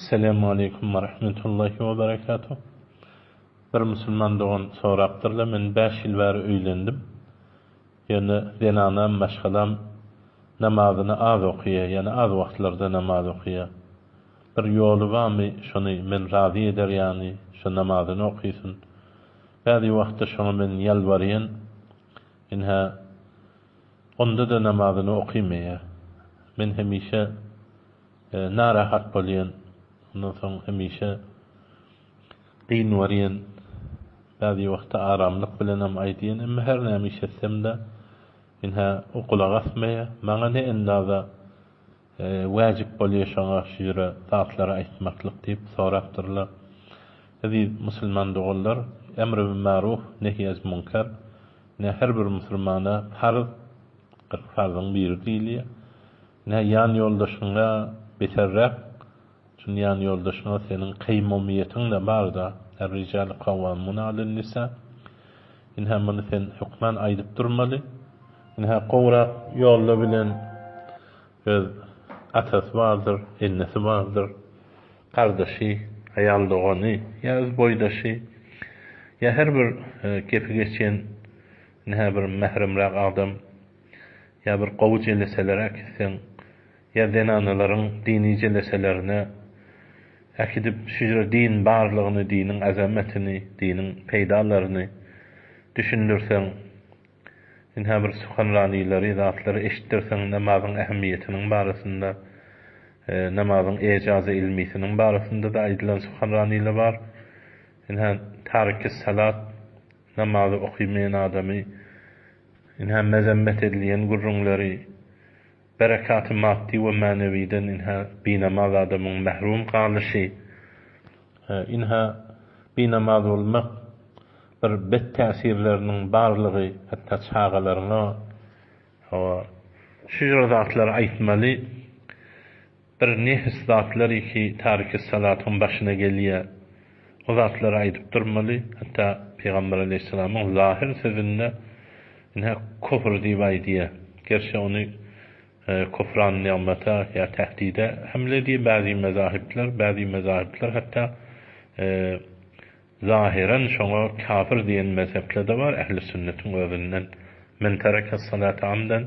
Selamun Aleyküm ve Rahmetullahi ve Berekatuhu. Bir Müslüman doğan soraptırla men 5 yıl beri öýlendim. Yani denanam başgalam namazyny az okuýar, yani az wagtlarda namaz okuýar. Bir ýoly barmy şonu men razy eder, yani şu namazyny okuýsun. Bäzi wagtda şoňa men ýalbarýan. Inha onda da namazyny okuýmaýar. Men hemişe narahat bolýan. Ondan soň hemişe qyyn waryan. Bäzi wagtda aramlyk bilen hem aýdýan, emma her näme işetsem de inha okulag asmaýar. Maňa ne endaza wajib bolýar şoňa şeýle zatlara aýtmaklyk diýip sorapdyrlar. Aziz musulman dogallar, emri bil maruf, nehy az munkar. Ne her bir musulmana farz, 40 farzyň biri diýilýär. Ne ýan ýoldaşyňa beterrek, çünki ýan ýoldaşyňa seniň kıymamyýetiň de barda. Er-rical qawwamun alin-nisa. Inha muny sen hukman aýdyp durmaly. Inha gowrak ýolda bilen öz atasy bardyr, ennesi bardyr, kardeşi, aýal dogany, ýa öz boýdaşy, ýa her bir gepi geçen inha bir mehremrak adam, ýa bir gowy jeleselere gitsen, ýa denanalaryň dini jeleselerine akidip şeýle din barlygyny, diniň azamatini, diniň peýdalaryny düşündirsen, inha bir suhanranileri, zatlary eşitdirsen namazyň ähmiýetiniň barasynda, namazyň ejazy ilmisiniň barasynda da aýdylan suhanraniler bar. Inha tarik salat, namazy okuýmayan adamy, inha mezemmet edilýän gurrunlary, berekaty maddi we manewiden inha binamaz adamyň mahrum galyşy, inha binamaz bolmak bir bet täsirleriniň barlygy, hatda çağalaryna şu zatlar aýtmaly. Bir nehis zatlary ki tarik salatyň başyna gelýär, o zatlary aýdyp durmaly. Hatda Peýgamber aleyhissalamyň zahir sözünde inha kofr diýip aýdýar. Gerçi ony kofran ni'mata ya tehdide hamle diye bazı mezahipler hatta zahiren şoňa kafir diýen mezhepler de var. Ehli sünnetin özünden men tereke salata amdan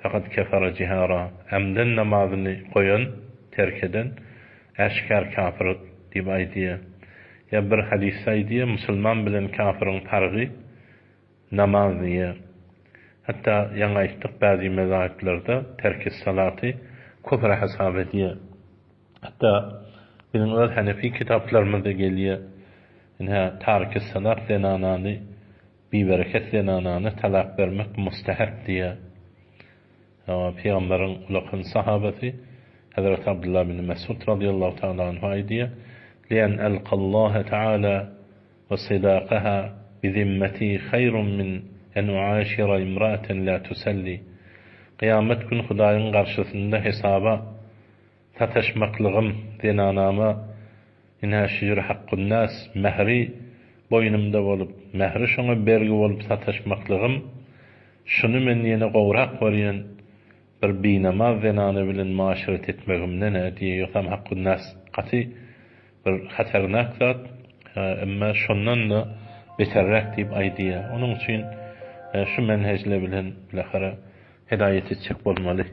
fakat kefara cihara, amdan namazyny goýan, terk eden eşkar kafir diýip aýdýar. Ya bir hadis aýdýar, musulman bilen kafirin fargy namaz diýär. Hatta ýa-da aýtdyk bazı mezahiplerde terk-i salaty kufr hesap edýär. Hatta bizim öz Hanefi kitaplarymyzda gelýär. Inha tarik-i salat denanany, bi-bereket denanany talak bermek mustahab diýär. Peýgamberiň ulakyn sahabasy Hazrat Abdullah bin Mesud radiyallahu ta'ala anhu aýdýar: "Lian alqallaha ta'ala wa sidaqaha bi zimmati hayrun min en uaşira imra'aten la tusalli." Kıyamet gün Hudaýyň garşysynda hesaba sataşmaklygym denanama inha şeýle haqqun nas mehri boýnumda bolup, mehri şoňa bergi bolup sataşmaklygym, şunu men ýene gowrak barýan bir binamaz denana bilen maşeret etmegimden diýýär. Haqqun nas gaty bir hatarnak zat, emma şondan da beterrek diýip aýdýar. Onuň üçin şu menhejle bilen bilahara hidayet etjek bolmaly.